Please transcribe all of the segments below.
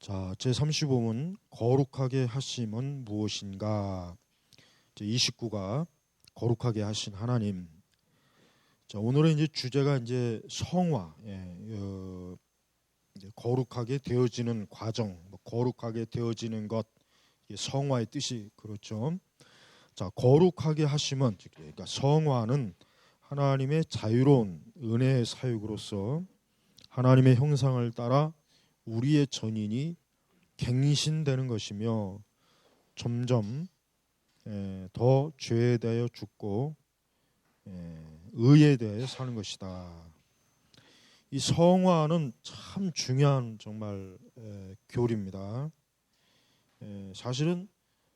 자, 제35문 거룩하게 하심은 무엇인가? 제29가 거룩하게 하신 하나님. 자, 오늘은 이제 주제가 이제 성화, 이제 거룩하게 되어지는 과정, 거룩하게 되어지는 것, 성화의 뜻이 그렇죠. 자, 거룩하게 하심은, 그러니까 성화는 하나님의 자유로운 은혜의 사육으로서 하나님의 형상을 따라 우리의 전인이 갱신되는 것이며 점점 더 죄에 대하여 죽고 의에 대하여 사는 것이다. 이 성화는 참 중요한 정말 교리입니다. 사실은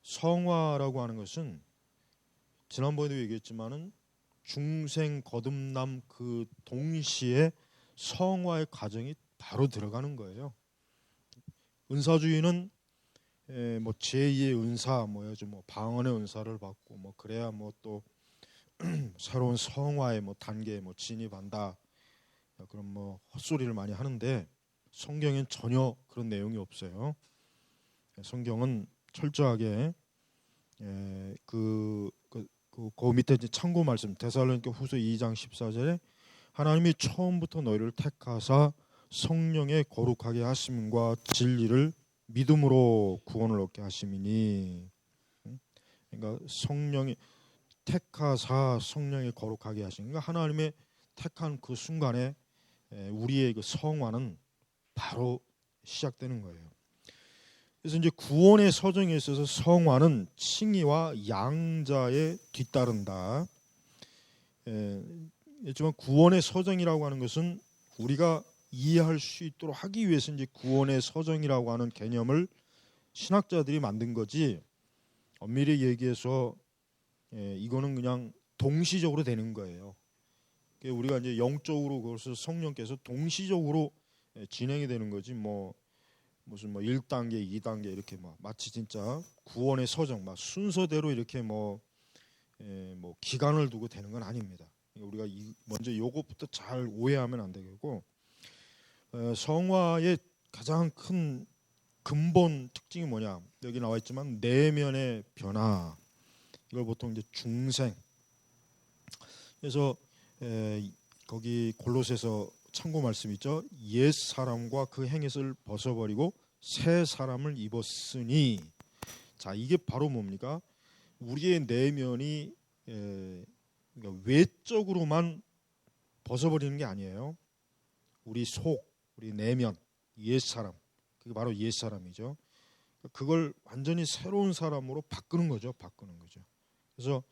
성화라고 하는 것은 지난번에도 얘기했지만은 중생 거듭남 그 동시에 성화의 과정이 바로 들어가는 거예요. 은사주의는 뭐 제2의 은사, 뭐 방언의 은사를 받고 뭐 그래야 뭐 또 새로운 성화의 뭐 단계에 뭐 진입한다. 그런 뭐 헛소리를 많이 하는데 성경엔 전혀 그런 내용이 없어요. 성경은 철저하게 그 밑에 이제 참고 말씀 데살로니가 후서 2장 14절에 하나님이 처음부터 너희를 택하사 성령의 거룩하게 하심과 진리를 믿음으로 구원을 얻게 하심이니, 그러니까 성령이 택하사 성령의 거룩하게 하심, 그러니까 하나님의 택한 그 순간에 우리의 그 성화는 바로 시작되는 거예요. 그래서 이제 구원의 서정에 있어서 성화는 칭의와 양자에 뒤따른다. 하지만 구원의 서정이라고 하는 것은 우리가 이해할 수 있도록 하기 위해서 이제 구원의 서정이라고 하는 개념을 신학자들이 만든 거지, 엄밀히 얘기해서 이거는 그냥 동시적으로 되는 거예요. 우리가 이제 영적으로 그것을 성령께서 동시적으로 진행이 되는 거지, 무슨 1단계, 2단계 이렇게 마치 진짜 구원의 서정 순서대로 이렇게 기간을 두고 되는 건 아닙니다. 우리가 먼저 요것부터 잘 오해하면 안 되겠고, 성화의 가장 큰 근본 특징이 뭐냐? 여기 나와 있지만 내면의 변화. 이걸 보통 이제 중생. 그래서 거기 골로새서 참고 말씀 있죠. 옛 사람과 그 행위를 벗어버리고 새 사람을 입었으니. 자, 이게 바로 뭡니까? 우리의 내면이 그러니까 외적으로만 벗어버리는 게 아니에요. 우리 속, 우리 내면, 옛 사람, 그게 바로 옛 사람이죠. 그걸 완전히 새로운 사람으로 바꾸는 거죠. 그래서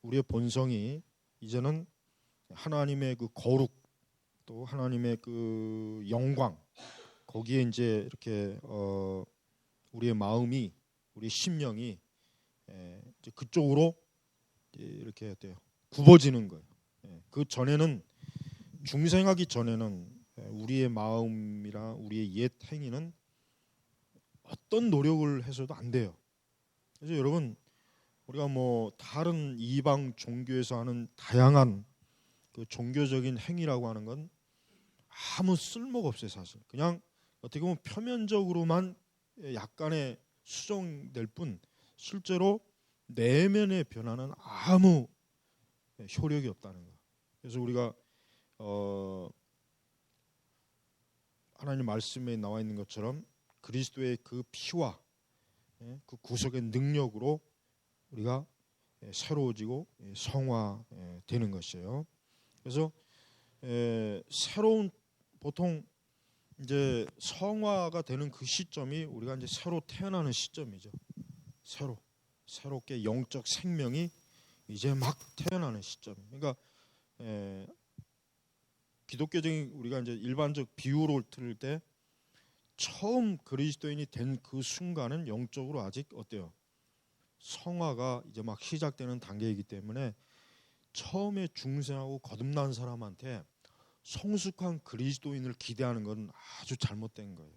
우리의 본성이 이제는 하나님의 그 거룩, 또 하나님의 그 영광, 거기에 이제 이렇게 우리의 마음이, 우리 심령이 이제 그쪽으로 이렇게 굽어지는 거예요. 그 전에는, 중생하기 전에는 우리의 마음이랑 우리의 옛 행위는 어떤 노력을 해서도 안 돼요. 그래서 여러분, 우리가 다른 이방 종교에서 하는 다양한 그 종교적인 행위라고 하는 건 아무 쓸모가 없어요. 사실 그냥 어떻게 보면 표면적으로만 약간의 수정될 뿐 실제로 내면의 변화는 아무 효력이 없다는 거. 그래서 우리가 하나님 말씀에 나와 있는 것처럼 그리스도의 그 피와 그 구속의 능력으로 우리가 새로워지고 성화되는 것이에요. 그래서 새로운, 보통 이제 성화가 되는 그 시점이 우리가 이제 새로 태어나는 시점이죠. 새롭게 영적 생명이 이제 막 태어나는 시점. 그러니까 기독교적인 우리가 이제 일반적 비유로 들을 때 처음 그리스도인이 된 그 순간은 영적으로 아직 어때요? 성화가 이제 막 시작되는 단계이기 때문에 처음에 중생하고 거듭난 사람한테 성숙한 그리스도인을 기대하는 건 아주 잘못된 거예요.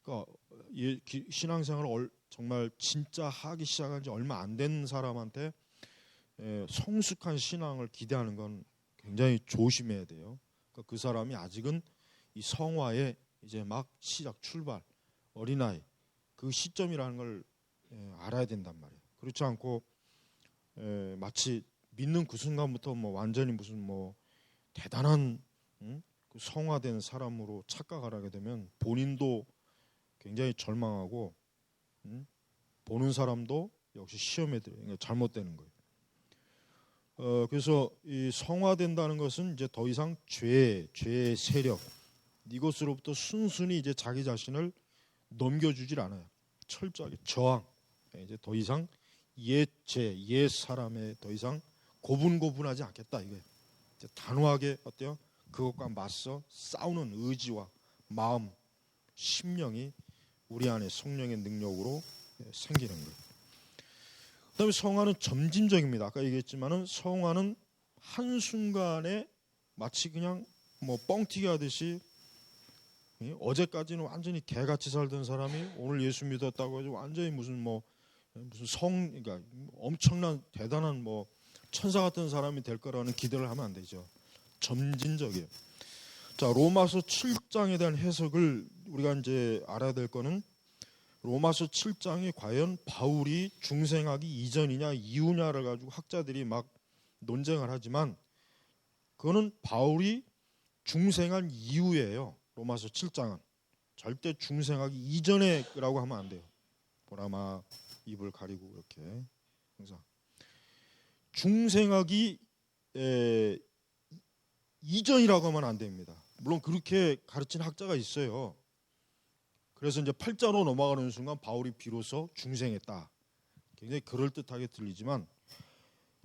그러니까 신앙생활을 정말 진짜 하기 시작한 지 얼마 안 된 사람한테 성숙한 신앙을 기대하는 건 굉장히 조심해야 돼요. 그러니까 그 사람이 아직은 이 성화에 이제 막 시작 출발 어린아이 그 시점이라는 걸 알아야 된단 말이에요. 그렇지 않고 마치 믿는 그 순간부터 뭐 완전히 무슨 뭐 대단한 그 성화된 사람으로 착각을 하게 되면 본인도 굉장히 절망하고 보는 사람도 역시 시험에 들어요. 잘못되는 거예요. 그래서 이 성화된다는 것은 이제 더 이상 죄의 세력 이것으로부터 순순히 이제 자기 자신을 넘겨주질 않아요. 철저하게 저항. 이제 더 이상 옛 사람에 더 이상 고분고분하지 않겠다 이거예요. 이제 단호하게 어때요? 그것과 맞서 싸우는 의지와 마음, 심령이 우리 안에 성령의 능력으로 생기는 거예요. 그다음에 성화는 점진적입니다. 아까 얘기했지만은 성화는 한순간에 마치 그냥 뭐 뻥튀기 하듯이 어제까지는 완전히 개같이 살던 사람이 오늘 예수 믿었다고 해서 완전히 무슨 그러니까 엄청난 대단한 뭐 천사 같은 사람이 될 거라는 기대를 하면 안 되죠. 점진적이에요. 자, 로마서 7장에 대한 해석을 우리가 이제 알아야 될 거는 로마서 7장이 과연 바울이 중생하기 이전이냐 이후냐를 가지고 학자들이 막 논쟁을 하지만 그거는 바울이 중생한 이후예요. 로마서 7장은 절대 중생하기 이전에라고 하면 안 돼요. 보라마 입을 가리고 이렇게 항상 중생하기 이전이라고 하면 안 됩니다. 물론 그렇게 가르친 학자가 있어요. 그래서 이제 8장으로 넘어가는 순간 바울이 비로소 중생했다. 굉장히 그럴듯하게 들리지만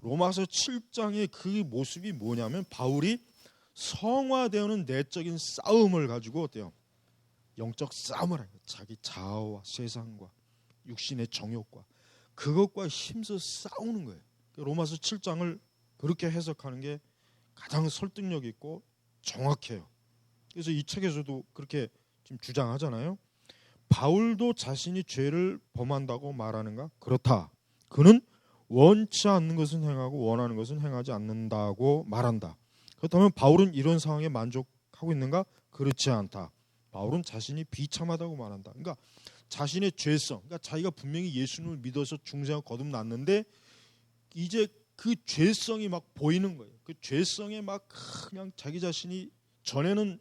로마서 7장의 그 모습이 뭐냐면 바울이 성화되는 내적인 싸움을 가지고 어때요? 영적 싸움을 해요. 자기 자아와 세상과 육신의 정욕과 그것과 힘써 싸우는 거예요. 로마서 7장을 그렇게 해석하는 게 가장 설득력 있고 정확해요. 그래서 이 책에서도 그렇게 지금 주장하잖아요. 바울도 자신이 죄를 범한다고 말하는가? 그렇다. 그는 원치 않는 것은 행하고 원하는 것은 행하지 않는다고 말한다. 그렇다면 바울은 이런 상황에 만족하고 있는가? 그렇지 않다. 바울은 자신이 비참하다고 말한다. 그러니까 자신의 죄성, 그러니까 자기가 분명히 예수님을 믿어서 중생을 거듭났는데 이제 그 죄성이 막 보이는 거예요. 그 죄성에 막 그냥 자기 자신이 전에는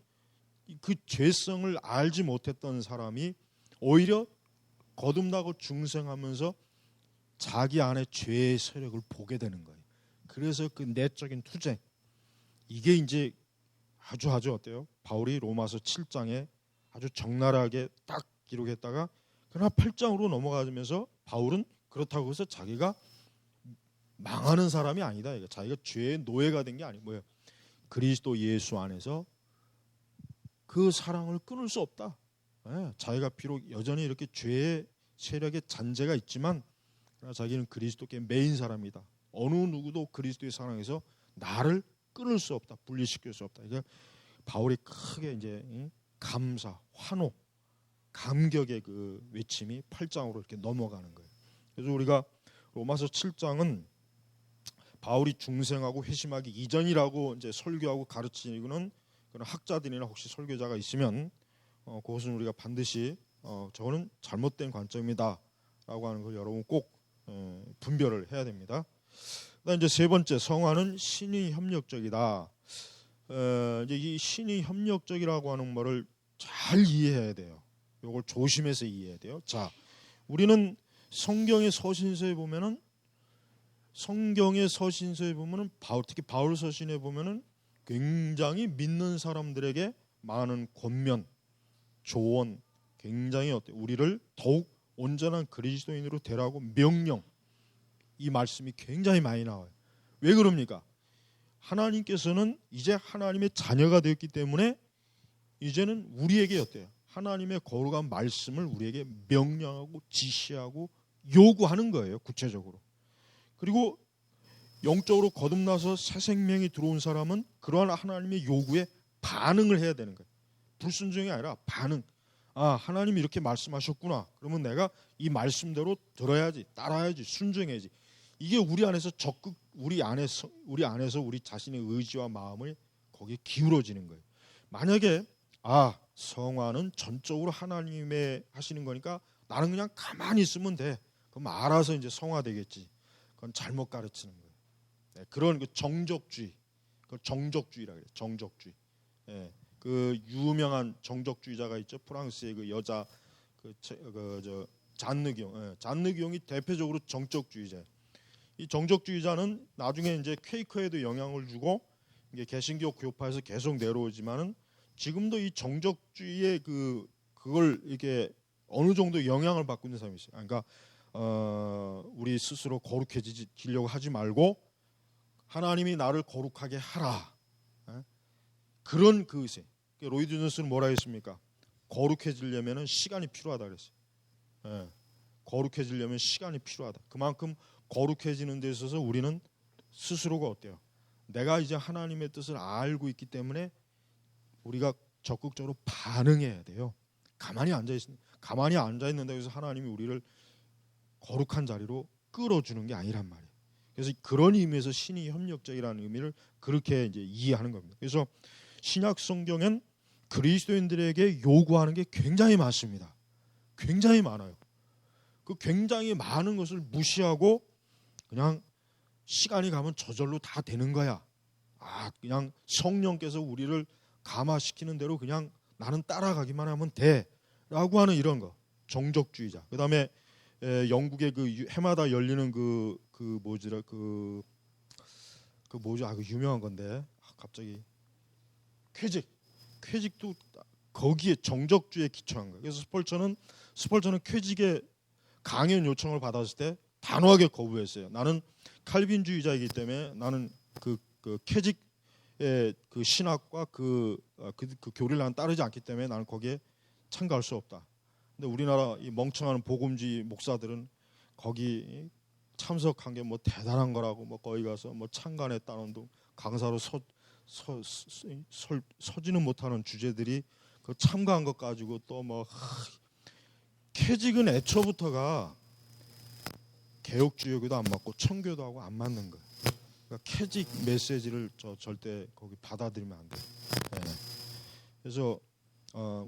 그 죄성을 알지 못했던 사람이 오히려 거듭나고 중생하면서 자기 안에 죄의 세력을 보게 되는 거예요. 그래서 그 내적인 투쟁 이게 이제 아주 어때요? 바울이 로마서 7장에 아주 적나라하게 딱 기록했다가 그러나 8장으로 넘어가면서 바울은 그렇다고 해서 자기가 망하는 사람이 아니다. 자기가 죄의 노예가 된 게 아니고 뭐예요? 그리스도 예수 안에서 그 사랑을 끊을 수 없다. 자기가 비록 여전히 이렇게 죄의 세력의 잔재가 있지만 그러나 자기는 그리스도께 매인 사람이다. 어느 누구도 그리스도의 사랑에서 나를 끊을 수 없다. 분리시킬 수 없다. 이게 바울이 크게 이제 감사, 환호, 감격의 그 외침이 8장으로 이렇게 넘어가는 거예요. 그래서 우리가 로마서 7장은 바울이 중생하고 회심하기 이전이라고 이제 설교하고 가르치는 그런 학자들이나 혹시 설교자가 있으면 그것은 우리가 반드시 저거는 잘못된 관점이다라고 하는 걸 여러분 꼭 분별을 해야 됩니다. 그다음 이제 세 번째 성화는 신이 협력적이다. 이제 이 신이 협력적이라고 하는 말을 잘 이해해야 돼요. 이걸 조심해서 이해해야 돼요. 자, 우리는 성경의 서신서에 보면은 특히 바울 서신에 보면은 굉장히 믿는 사람들에게 많은 권면, 조언, 굉장히 우리를 더욱 온전한 그리스도인으로 되라고 명령 이 말씀이 굉장히 많이 나와요. 왜 그럽니까? 하나님께서는 이제 하나님의 자녀가 되었기 때문에 이제는 우리에게 어때요? 하나님의 거룩한 말씀을 우리에게 명령하고 지시하고 요구하는 거예요. 구체적으로. 그리고 영적으로 거듭나서 새 생명이 들어온 사람은 그러한 하나님의 요구에 반응을 해야 되는 거예요. 불순종이 아니라 반응. 하나님이 이렇게 말씀하셨구나. 그러면 내가 이 말씀대로 들어야지, 따라야지, 순종해야지. 이게 우리 안에서 적극 우리 안에서 우리 자신의 의지와 마음을 거기에 기울어지는 거예요. 만약에 성화는 전적으로 하나님의 하시는 거니까 나는 그냥 가만히 있으면 돼. 그럼 알아서 이제 성화되겠지. 그건 잘못 가르치는 거예요. 네, 그런 그 정적주의, 그 정적주의라 그래요. 정적주의. 예, 그 유명한 정적주의자가 있죠. 프랑스의 그 여자 잔느기용이 대표적으로 정적주의자예요. 이 정적주의자는 나중에 이제 퀘이커에도 영향을 주고 이게 개신교 교파에서 계속 내려오지만은 지금도 이 정적주의의 그걸 이렇게 어느 정도 영향을 받고 있는 사람이 있어요. 그러니까 우리 스스로 거룩해지려고 하지 말고 하나님이 나를 거룩하게 하라. 그런 그세. 로이드 존스는 뭐라 했습니까? 거룩해지려면은 시간이 필요하다 그랬어요. 거룩해지려면 시간이 필요하다. 그만큼 거룩해지는 데 있어서 우리는 스스로가 어때요? 내가 이제 하나님의 뜻을 알고 있기 때문에 우리가 적극적으로 반응해야 돼요. 가만히 앉아 있는다고 해서 하나님이 우리를 거룩한 자리로 끌어주는 게 아니란 말이에요. 그래서 그런 의미에서 신이 협력적이라는 의미를 그렇게 이제 이해하는 겁니다. 그래서 신약 성경엔 그리스도인들에게 요구하는 게 굉장히 많습니다. 굉장히 많아요. 그 굉장히 많은 것을 무시하고 그냥 시간이 가면 저절로 다 되는 거야. 그냥 성령께서 우리를 감화시키는 대로 그냥 나는 따라가기만 하면 돼라고 하는 이런 거. 정적주의자. 그다음에 영국의 그 해마다 열리는 그 유명한 건데 갑자기 쾌직도 거기에 정적주의에 기초한 거예요. 그래서 스펄전은 쾌직의 강연 요청을 받았을 때 단호하게 거부했어요. 나는 칼빈주의자이기 때문에 나는 그 쾌직의 그 신학과 그 교리를 나는 따르지 않기 때문에 나는 거기에 참가할 수 없다. 근데 우리나라 이 멍청한 복음주의 목사들은 거기 참석한 게 뭐 대단한 거라고 뭐 거기 가서 뭐 창간했다는 둥 강사로 서지는 못하는 주제들이 그 참가한 것 가지고 또 뭐 쾌직은 애초부터가 개혁주의에도 안 맞고 청교도하고 안 맞는 거예요. 그러니까 쾌직 메시지를 절대 거기 받아들이면 안 돼요. 그래서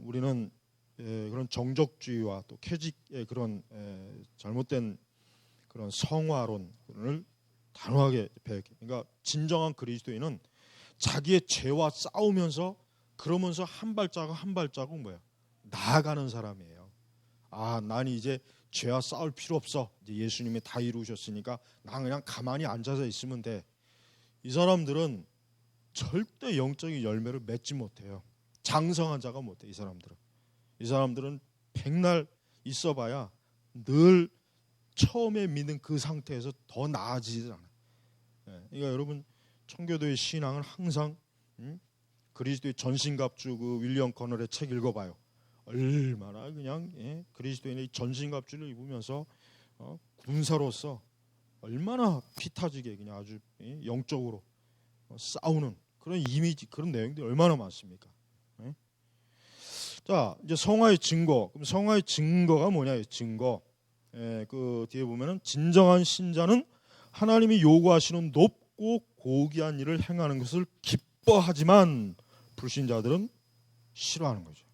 우리는 그런 정적주의와 또 쾌직의 그런 잘못된 그런 성화론을 단호하게 배웠게. 그러니까 진정한 그리스도인은 자기의 죄와 싸우면서 그러면서 한 발자국 뭐야 나아가는 사람이에요. 난 이제 죄와 싸울 필요 없어. 이제 예수님이 다 이루셨으니까 난 그냥 가만히 앉아서 있으면 돼. 이 사람들은 절대 영적인 열매를 맺지 못해요. 장성한 자가 못해. 이 사람들은 백날 있어봐야 늘 처음에 믿는 그 상태에서 더 나아지지 않아요. 그러니까 여러분 청교도의 신앙은 항상 그리스도의 전신갑주 그 윌리엄 커널의 책 읽어봐요. 얼마나 그냥 그리스도인의 전신갑주를 입으면서 군사로서 얼마나 피타지게 그냥 아주 영적으로 싸우는 그런 이미지 그런 내용들이 얼마나 많습니까? 자 이제 성화의 증거. 그럼 성화의 증거가 뭐냐? 증거. 그 뒤에 보면은 진정한 신자는 하나님이 요구하시는 높고 고귀한 일을 행하는 것을 기뻐하지만 불신자들은 싫어하는 거죠.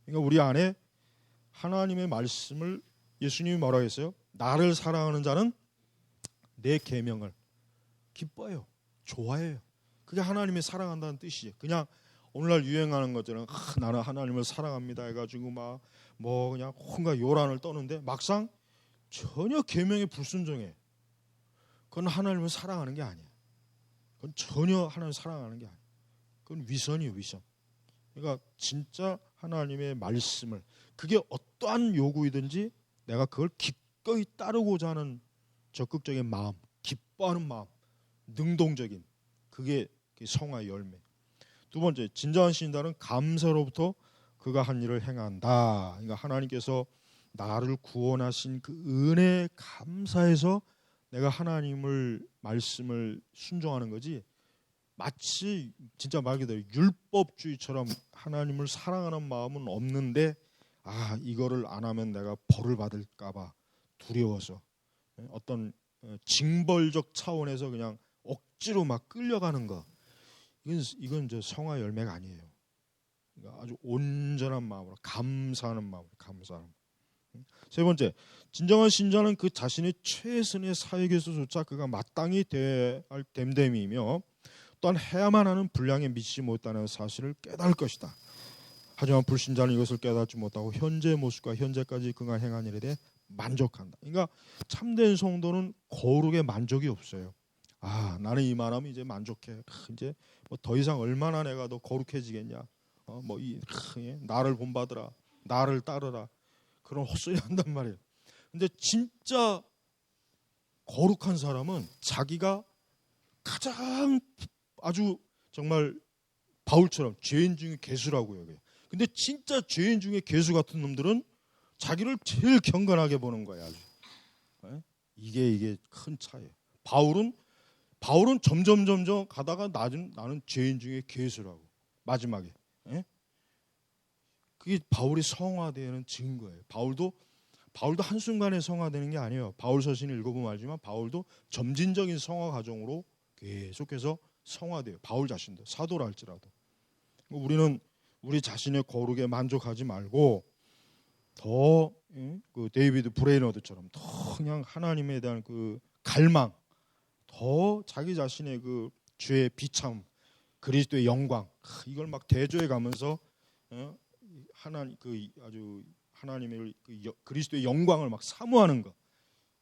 그러니까 우리 안에 하나님의 말씀을 예수님이 뭐라고 했어요? 나를 사랑하는 자는 내 계명을 기뻐해요. 좋아해요. 그게 하나님이 사랑한다는 뜻이에요. 그냥 오늘날 유행하는 것처럼 나는 하나님을 사랑합니다 해가지고 막 뭐 그냥 혼가 요란을 떠는데 막상 전혀 계명에 불순종해. 그건 하나님을 사랑하는 게 아니에요. 그건 전혀 하나님을 사랑하는 게 아니에요. 그건 위선이에요, 위선. 그러니까 진짜 하나님의 말씀을 그게 어떠한 요구이든지 내가 그걸 기꺼이 따르고자 하는 적극적인 마음, 기뻐하는 마음, 능동적인 그게 성화의 열매. 두 번째, 진정한 신자는 감사로부터 그가 한 일을 행한다. 그러니까 하나님께서 나를 구원하신 그 은혜에 감사해서 내가 하나님을 말씀을 순종하는 거지. 마치 진짜 말 그대로 율법주의처럼 하나님을 사랑하는 마음은 없는데 이거를 안 하면 내가 벌을 받을까봐 두려워서 어떤 징벌적 차원에서 그냥 억지로 막 끌려가는 거 이건 저 성화 열매가 아니에요. 아주 온전한 마음으로 감사하는 마음으로 감사하는. 세 번째, 진정한 신자는 그 자신의 최선의 사역에서조차 그가 마땅히 대할 됨됨이며 또한 해야만 하는 분량에 미치지 못하는 사실을 깨달을 것이다. 하지만 불신자는 이것을 깨닫지 못하고 현재의 모습과 현재까지 그가 행한 일에 대해 만족한다. 그러니까 참된 성도는 거룩에 만족이 없어요. 아, 나는 이만하면 이제 만족해. 이제 뭐 더 이상 얼마나 내가 더 거룩해지겠냐. 나를 본받으라, 나를 따르라. 그런 헛소리 한단 말이에요. 근데 진짜 거룩한 사람은 자기가 가장 아주 정말 바울처럼 죄인 중에 괴수라고 여겨요. 근데 진짜 죄인 중에 괴수 같은 놈들은 자기를 제일 경건하게 보는 거야. 아주. 이게 큰 차이예요. 바울은 점점 가다가 나는 죄인 중에 괴수라고 마지막에. 그게 바울이 성화되는 증거예요. 바울도 한순간에 성화되는 게 아니에요. 바울 서신을 읽어보면 알지만 바울도 점진적인 성화 과정으로 계속해서 성화돼요. 바울 자신도 사도라 할지라도. 우리는 우리 자신의 거룩에 만족하지 말고 더 그 데이비드 브레이너드처럼 더 그냥 하나님에 대한 그 갈망, 더 자기 자신의 그 죄의 비참, 그리스도의 영광, 이걸 막 대조해 가면서 하나님의 그리스도의 영광을 막 사모하는 것,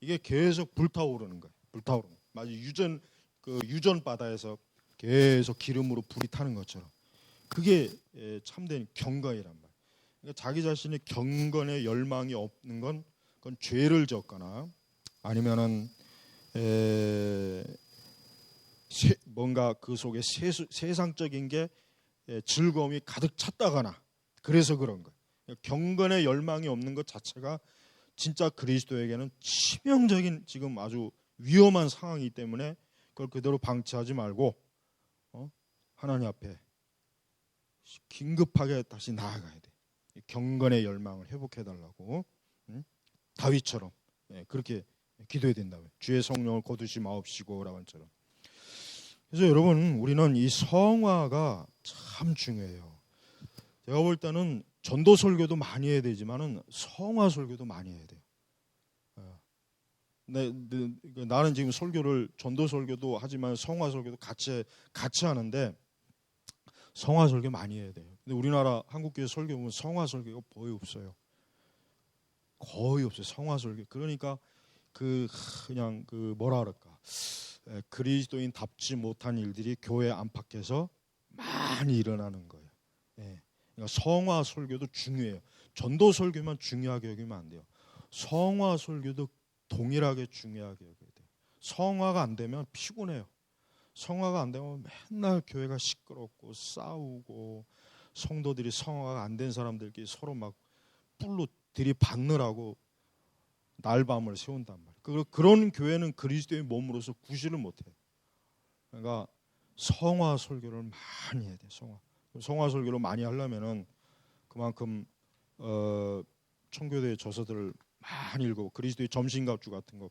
이게 계속 불타오르는 거예요. 불타오르는. 마치 유전 바다에서 계속 기름으로 불이 타는 것처럼. 그게 참된 경건이란 말이에요. 그러니까 자기 자신의 경건의 열망이 없는 건 그건 죄를 졌거나 아니면은 뭔가 그 속에 세상적인 게 즐거움이 가득 찼다거나 그래서 그런 거예요. 경건의 열망이 없는 것 자체가 진짜 그리스도에게는 치명적인 지금 아주 위험한 상황이기 때문에 그걸 그대로 방치하지 말고 하나님 앞에 긴급하게 다시 나아가야 돼. 경건의 열망을 회복해달라고. 다윗처럼 그렇게 기도해야 된다고요. 주의 성령을 거두시 마옵시고 라반처럼. 그래서 여러분, 우리는 이 성화가 참 중요해요. 제가 볼 때는 전도 설교도 많이 해야 되지만은 성화 설교도 많이 해야 돼요. 나는 지금 전도 설교도 하지만 성화 설교도 같이 하는데 성화 설교 많이 해야 돼요. 근데 우리나라 한국교회 설교 보면 성화 설교가 거의 없어요. 거의 없어요. 성화 설교. 그러니까 그냥 뭐라 그럴까? 그리스도인답지 못한 일들이 교회 안팎에서 많이 일어나는 거예요. 그러니까 성화 설교도 중요해요. 전도 설교만 중요하게 여기면 안 돼요. 성화 설교도 동일하게 중요하게 여겨야 돼요. 성화가 안 되면 피곤해요. 성화가 안 되면 맨날 교회가 시끄럽고 싸우고 성도들이 성화가 안 된 사람들끼리 서로 막 뿔로 들이받느라고 날밤을 세운단 말이에요. 그런 교회는 그리스도의 몸으로서 구실을 못해요. 그러니까 성화 설교를 많이 해야 돼요. 성화 설교를 많이 하려면은 그만큼 청교도의 저서들을 많이 읽고 그리스도의 점심갑주 같은 거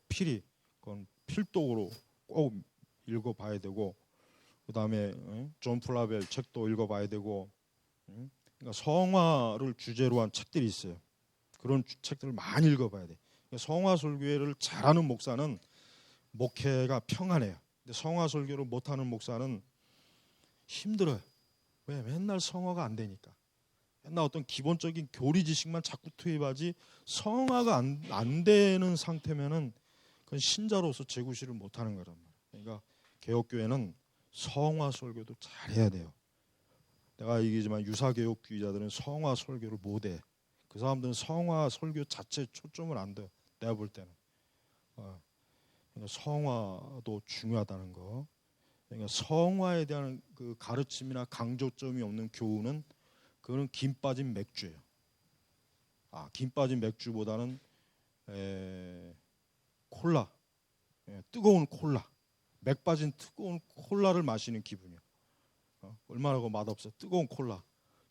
그건 필독으로 꼭 읽어봐야 되고, 그 다음에 존 플라벨 책도 읽어봐야 되고, 그러니까 성화를 주제로 한 책들이 있어요. 그런 책들을 많이 읽어봐야 돼. 그러니까 성화 설교를 잘하는 목사는 목회가 평안해요. 근데 성화 설교를 못하는 목사는 힘들어요. 왜? 맨날 성화가 안 되니까. 맨날 어떤 기본적인 교리 지식만 자꾸 투입하지 성화가 안 되는 상태면은 그건 신자로서 재구실을 못하는 거란 말이에요. 그러니까 개혁교회는 성화 설교도 잘해야 돼요. 내가 얘기지만 유사개혁주의자들은 성화 설교를 못해. 그 사람들은 성화 설교 자체에 초점을 안 둬요. 내가 볼 때는. 그러니까 성화도 중요하다는 거. 그러니까 성화에 대한 그 가르침이나 강조점이 없는 교훈은 그거는 김 빠진 맥주예요. 김 빠진 맥주보다는 콜라, 뜨거운 콜라, 맥 빠진 뜨거운 콜라를 마시는 기분이야. 얼마나 맛없어. 뜨거운 콜라.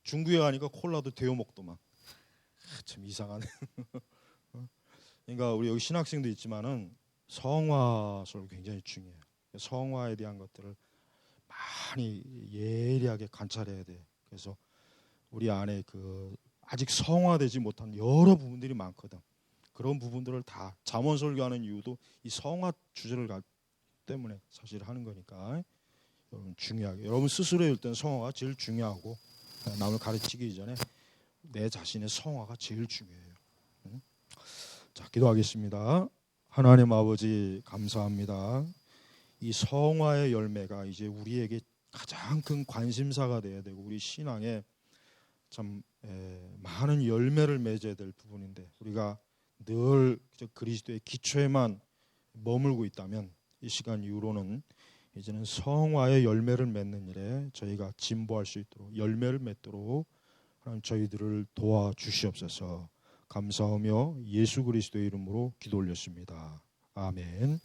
중국에 가니까 콜라도 데워 먹더만. 참 이상하네. 그러니까 우리 여기 신학생도 있지만은 성화 설교 굉장히 중요해요. 성화에 대한 것들을 많이 예리하게 관찰해야 돼. 그래서 우리 안에 그 아직 성화되지 못한 여러 부분들이 많거든. 그런 부분들을 다 잠언 설교하는 이유도 이 성화 주제를 때문에 사실 하는 거니까 여러분 중요하게 여러분 스스로의 일단 성화가 제일 중요하고 남을 가르치기 이전에 내 자신의 성화가 제일 중요해요. 응? 자, 기도하겠습니다. 하나님 아버지 감사합니다. 이 성화의 열매가 이제 우리에게 가장 큰 관심사가 돼야 되고 우리 신앙에 참 많은 열매를 맺어야 될 부분인데 우리가 늘 그리스도의 기초에만 머물고 있다면 이 시간 이후로는 이제는 성화의 열매를 맺는 일에 저희가 진보할 수 있도록 열매를 맺도록 하나님 저희들을 도와주시옵소서. 감사하며 예수 그리스도의 이름으로 기도 올렸습니다. 아멘.